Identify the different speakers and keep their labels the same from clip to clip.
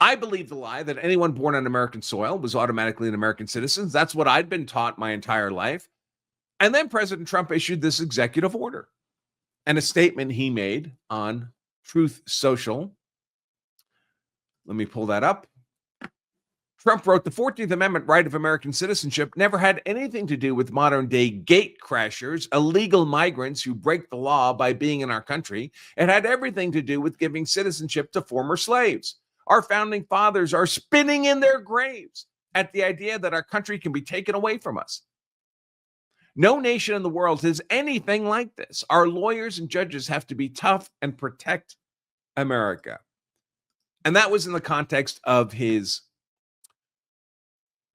Speaker 1: I believed the lie that anyone born on American soil was automatically an American citizen. That's what I'd been taught my entire life. And then President Trump issued this executive order and a statement he made on Truth Social. Let me pull that up. Trump wrote, the 14th Amendment right of American citizenship never had anything to do with modern-day gate crashers, illegal migrants who break the law by being in our country. It had everything to do with giving citizenship to former slaves. Our founding fathers are spinning in their graves at the idea that our country can be taken away from us. No nation in the world is anything like this. Our lawyers and judges have to be tough and protect America. And that was in the context of his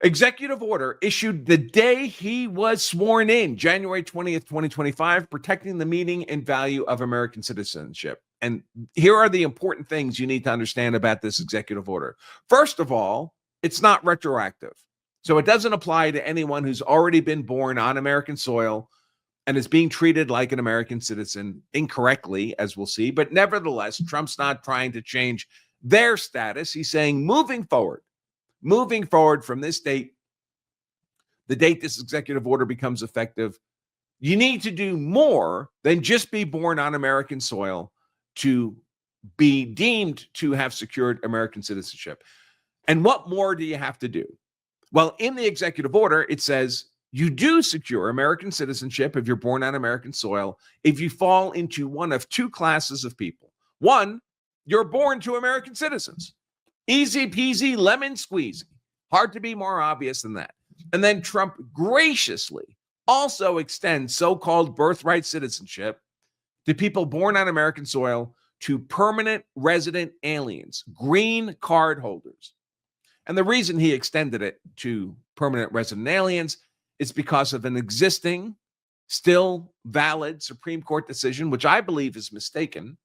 Speaker 1: executive order issued the day he was sworn in, January 20th, 2025, protecting the meaning and value of American citizenship. And here are the important things you need to understand about this executive order. First of all, it's not retroactive. So it doesn't apply to anyone who's already been born on American soil and is being treated like an American citizen incorrectly, as we'll see. But nevertheless, Trump's not trying to change their status. He's saying moving forward from this date, the date this executive order becomes effective, you need to do more than just be born on American soil to be deemed to have secured American citizenship. And what more do you have to do? Well, in the executive order, it says you do secure American citizenship if you're born on American soil if you fall into one of two classes of people. One, you're born to American citizens. Easy peasy, lemon squeezy. Hard to be more obvious than that. And then Trump graciously also extends so-called birthright citizenship to people born on American soil to permanent resident aliens, green card holders. And the reason he extended it to permanent resident aliens is because of an existing, still valid Supreme Court decision, which I believe is mistaken,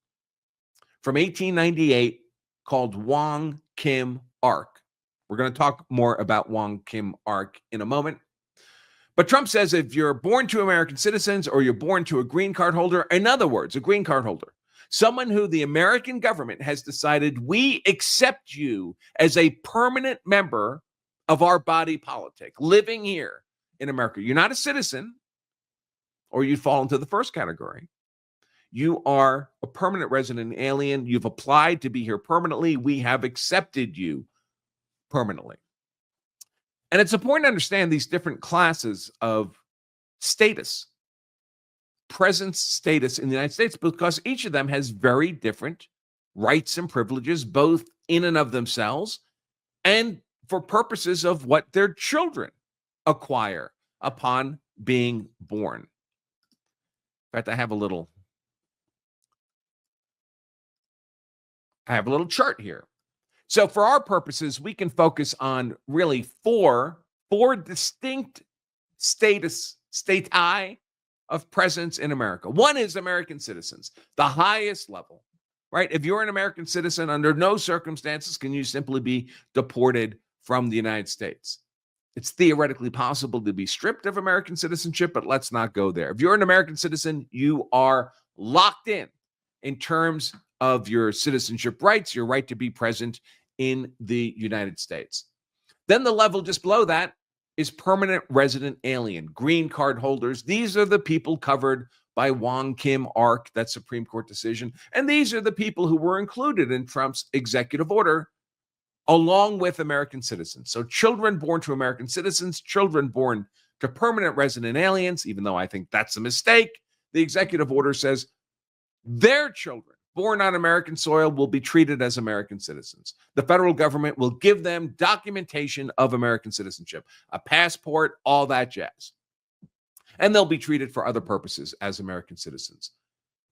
Speaker 1: from 1898 called Wong Kim Ark. We're going to talk more about Wong Kim Ark in a moment. But Trump says if you're born to American citizens or you're born to a green card holder, in other words, a green card holder, someone who the American government has decided we accept you as a permanent member of our body politic, living here in America. You're not a citizen, or you fall into the first category. You are a permanent resident alien. You've applied to be here permanently. We have accepted you permanently. And it's important to understand these different classes of status, presence status in the United States, because each of them has very different rights and privileges, both in and of themselves and for purposes of what their children acquire upon being born. In fact, I have a little chart here. So for our purposes, we can focus on really four distinct stati of presence in America. One is American citizens, the highest level, right? If you're an American citizen, under no circumstances can you simply be deported from the United States. It's theoretically possible to be stripped of American citizenship, but let's not go there. If you're an American citizen, you are locked in terms of your citizenship rights, your right to be present in the United States. Then the level just below that is permanent resident alien, green card holders. These are the people covered by Wong Kim Ark, that Supreme Court decision. And these are the people who were included in Trump's executive order, along with American citizens. So children born to American citizens, children born to permanent resident aliens, even though I think that's a mistake, the executive order says their children born on American soil will be treated as American citizens. The federal government will give them documentation of American citizenship, a passport, all that jazz. And they'll be treated for other purposes as American citizens.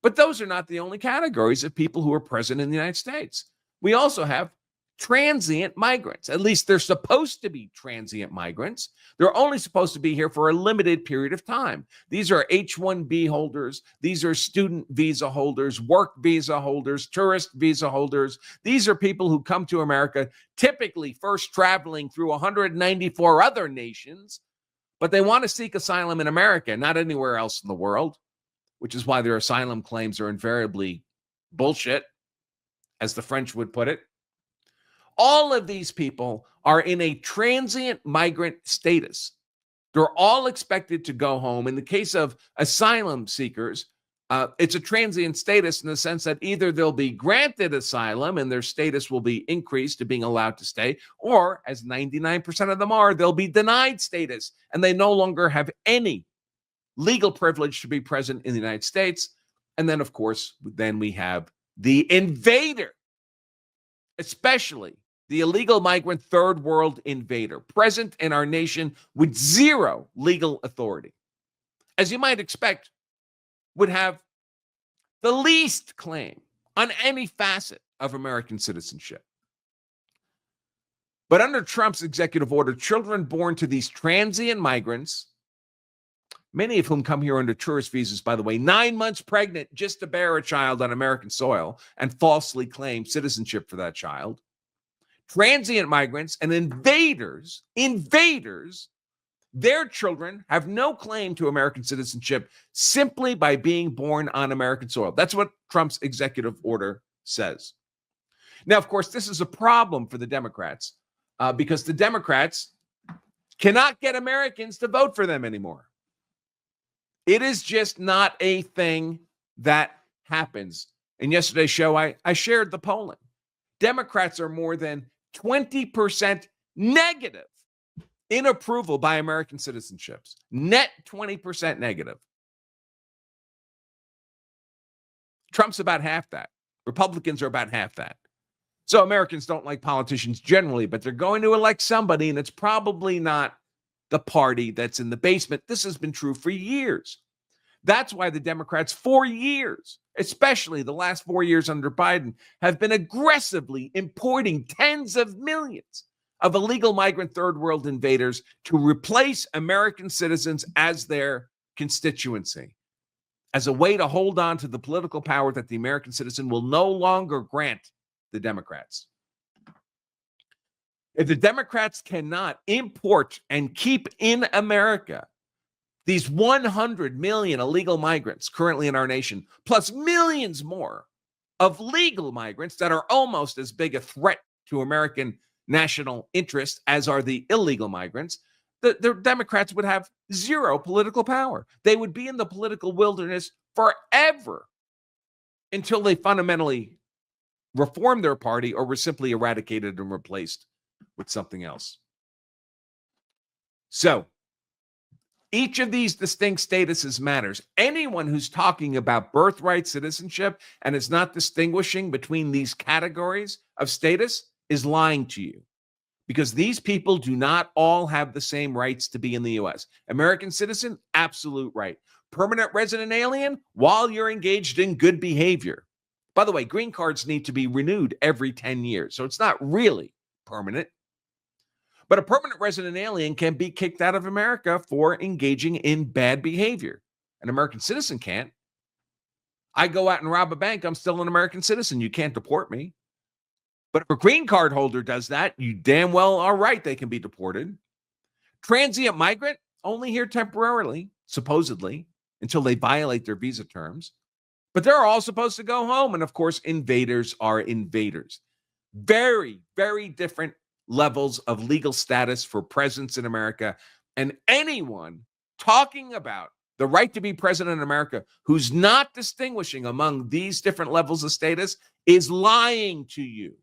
Speaker 1: But those are not the only categories of people who are present in the United States. We also have transient migrants. At least they're supposed to be transient migrants. They're only supposed to be here for a limited period of time. These are H-1B holders. These are student visa holders, work visa holders, tourist visa holders. These are people who come to America, typically first traveling through 194 other nations, but they want to seek asylum in America, not anywhere else in the world, which is why their asylum claims are invariably bullshit, as the French would put it. All of these people are in a transient migrant status. They're all expected to go home. In the case of asylum seekers, it's a transient status in the sense that either they'll be granted asylum and their status will be increased to being allowed to stay, or, as 99% of them are, they'll be denied status and they no longer have any legal privilege to be present in the United States. And then, of course, then we have the invader, especially the illegal migrant third world invader, present in our nation with zero legal authority. As you might expect, would have the least claim on any facet of American citizenship. But under Trump's executive order, children born to these transient migrants, many of whom come here under tourist visas, by the way, 9 months pregnant just to bear a child on American soil and falsely claim citizenship for that child, transient migrants and invaders, their children have no claim to American citizenship simply by being born on American soil. That's what Trump's executive order says. Now, of course, this is a problem for the Democrats because the Democrats cannot get Americans to vote for them anymore. It is just not a thing that happens. In yesterday's show, I shared the polling. Democrats are more than 20% negative in approval by American citizenships. Net 20% negative. Trump's about half that. Republicans are about half that. So Americans don't like politicians generally, but they're going to elect somebody, and it's probably not the party that's in the basement. This has been true for years. That's why the Democrats, for years, especially the last 4 years under Biden, have been aggressively importing tens of millions of illegal migrant third world invaders to replace American citizens as their constituency, as a way to hold on to the political power that the American citizen will no longer grant the Democrats. If the Democrats cannot import and keep in America these 100 million illegal migrants currently in our nation, plus millions more of legal migrants that are almost as big a threat to American national interest as are the illegal migrants, the Democrats would have zero political power. They would be in the political wilderness forever until they fundamentally reform their party or were simply eradicated and replaced with something else. So, each of these distinct statuses matters. Anyone who's talking about birthright citizenship and is not distinguishing between these categories of status is lying to you, because these people do not all have the same rights to be in the U.S. American citizen, absolute right. Permanent resident alien, while you're engaged in good behavior. By the way, green cards need to be renewed every 10 years, so it's not really permanent. But a permanent resident alien can be kicked out of America for engaging in bad behavior. An American citizen can't. I go out and rob a bank, I'm still an American citizen. You can't deport me. But if a green card holder does that, you damn well are right, they can be deported. Transient migrant, only here temporarily, supposedly, until they violate their visa terms. But they're all supposed to go home. And of course, invaders are invaders. Very, very different levels of legal status for presence in America. And anyone talking about the right to be present in America who's not distinguishing among these different levels of status is lying to you,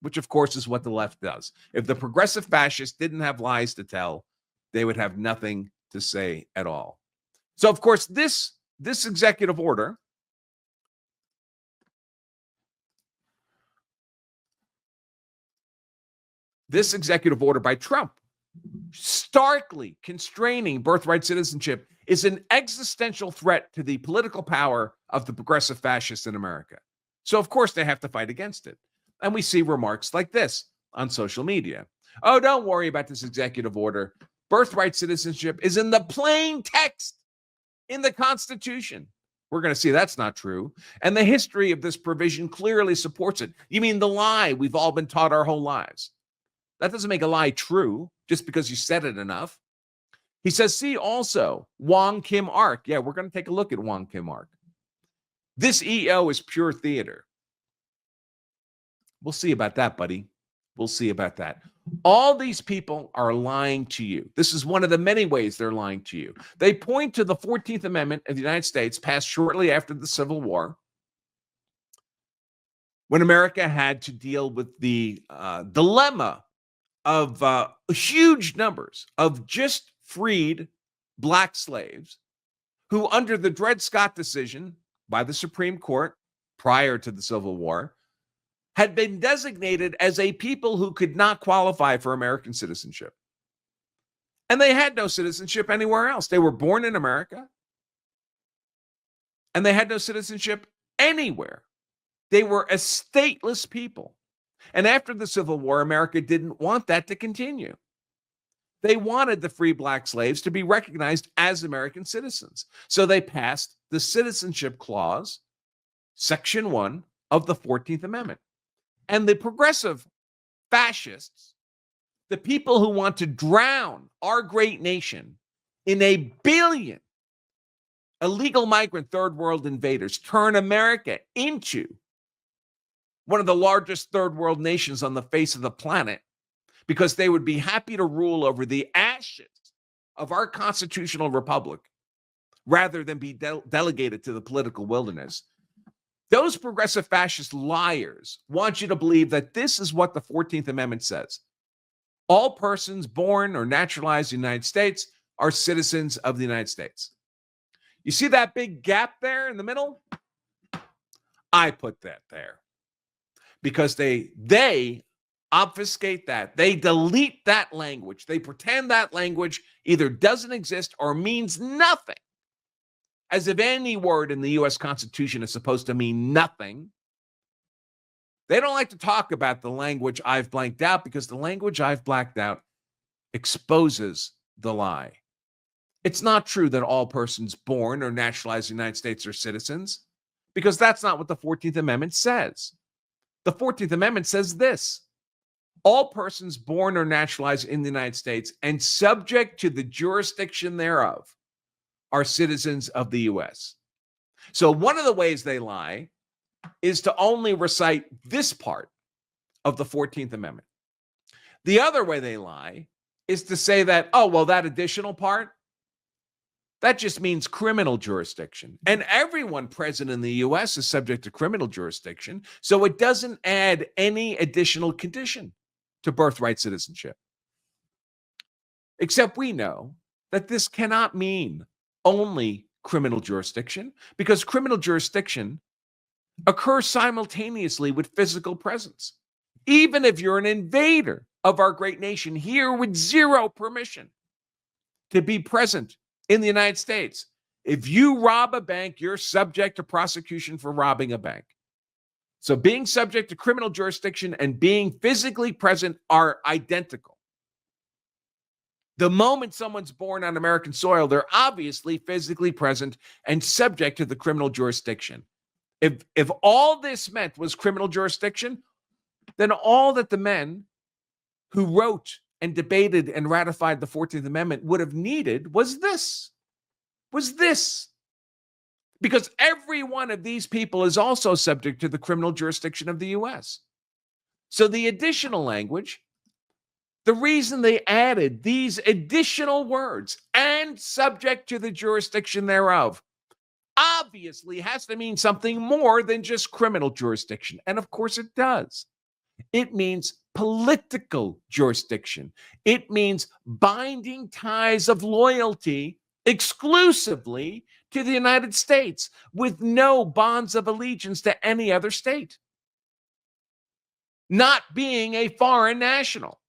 Speaker 1: which of course is what the left does. If the progressive fascists didn't have lies to tell, they would have nothing to say at all. So of course, this executive order by Trump, starkly constraining birthright citizenship, is an existential threat to the political power of the progressive fascists in America. So, of course, they have to fight against it. And we see remarks like this on social media. Oh, don't worry about this executive order. Birthright citizenship is in the plain text in the Constitution. We're going to see that's not true. And the history of this provision clearly supports it. You mean the lie we've all been taught our whole lives? That doesn't make a lie true just because you said it enough. He says, see also Wong Kim Ark. Yeah, we're going to take a look at Wong Kim Ark. This EO is pure theater. We'll see about that, buddy. We'll see about that. All these people are lying to you. This is one of the many ways they're lying to you. They point to the 14th Amendment of the United States, passed shortly after the Civil War, when America had to deal with the dilemma of huge numbers of just freed black slaves who, under the Dred Scott decision by the Supreme Court prior to the Civil War, had been designated as a people who could not qualify for American citizenship. And they had no citizenship anywhere else. They were born in America, and they had no citizenship anywhere. They were a stateless people. And after the Civil War, America didn't want that to continue. They wanted the free black slaves to be recognized as American citizens. So they passed the Citizenship Clause, Section 1 of the 14th Amendment. And the progressive fascists, the people who want to drown our great nation in a billion illegal migrant third world invaders, turn America into one of the largest third world nations on the face of the planet, because they would be happy to rule over the ashes of our constitutional republic rather than be delegated to the political wilderness. Those progressive fascist liars want you to believe that this is what the 14th Amendment says. All persons born or naturalized in the United States are citizens of the United States. You see that big gap there in the middle? I put that there because they obfuscate that. They delete that language. They pretend that language either doesn't exist or means nothing, as if any word in the U.S. Constitution is supposed to mean nothing. They don't like to talk about the language I've blanked out, because the language I've blacked out exposes the lie. It's not true that all persons born or naturalized in the United States are citizens, because that's not what the 14th Amendment says. The 14th Amendment says this: all persons born or naturalized in the United States and subject to the jurisdiction thereof are citizens of the U.S. So one of the ways they lie is to only recite this part of the 14th Amendment. The other way they lie is to say that, oh, well, that additional part, that just means criminal jurisdiction. And everyone present in the U.S. is subject to criminal jurisdiction, so it doesn't add any additional condition to birthright citizenship. Except we know that this cannot mean only criminal jurisdiction, because criminal jurisdiction occurs simultaneously with physical presence. Even if you're an invader of our great nation here with zero permission to be present in the United States, if you rob a bank, you're subject to prosecution for robbing a bank. So being subject to criminal jurisdiction and being physically present are identical. The moment someone's born on American soil, they're obviously physically present and subject to the criminal jurisdiction. If all this meant was criminal jurisdiction, then all that the men who wrote and debated and ratified the 14th Amendment would have needed was this. Because every one of these people is also subject to the criminal jurisdiction of the U.S. So the additional language, the reason they added these additional words, and subject to the jurisdiction thereof, obviously has to mean something more than just criminal jurisdiction. And of course it does. It means political jurisdiction. It means binding ties of loyalty exclusively to the United States, with no bonds of allegiance to any other state. Not being a foreign national.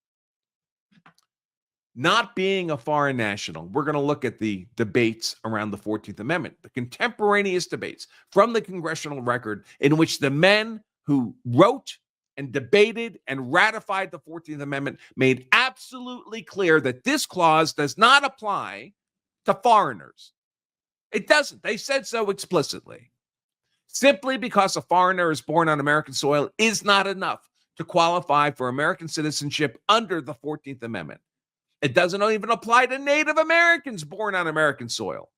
Speaker 1: Not being a foreign national. We're going to look at the debates around the 14th Amendment, the contemporaneous debates from the congressional record in which the men who wrote and debated and ratified the 14th Amendment made absolutely clear that this clause does not apply to foreigners. It doesn't. They said so explicitly. Simply because a foreigner is born on American soil is not enough to qualify for American citizenship under the 14th Amendment. It doesn't even apply to Native Americans born on American soil,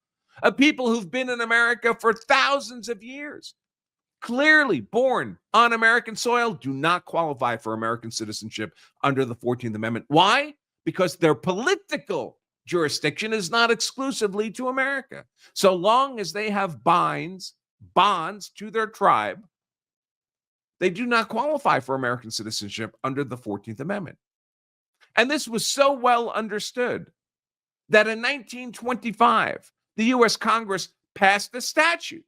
Speaker 1: people who've been in America for thousands of years. clearly born on American soil do not qualify for American citizenship under the 14th Amendment. Why? Because their political jurisdiction is not exclusively to America. So long as they have bonds to their tribe, they do not qualify for American citizenship under the 14th Amendment. And this was so well understood that in 1925, the U.S. Congress passed a statute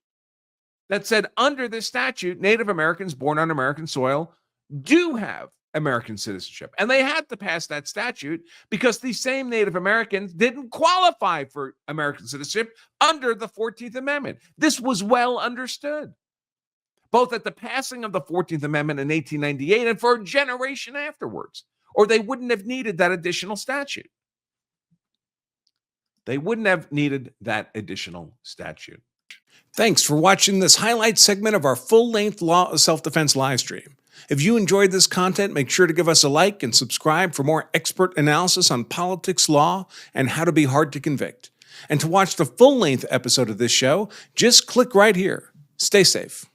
Speaker 1: that said under this statute, Native Americans born on American soil do have American citizenship. And they had to pass that statute because these same Native Americans didn't qualify for American citizenship under the 14th Amendment. This was well understood, both at the passing of the 14th Amendment in 1898 and for a generation afterwards, or they wouldn't have needed that additional statute. They wouldn't have needed that additional statute.
Speaker 2: Thanks for watching this highlight segment of our full-length Law of Self-Defense live stream. If you enjoyed this content, make sure to give us a like and subscribe for more expert analysis on politics, law, and how to be hard to convict. And to watch the full-length episode of this show, just click right here. Stay safe.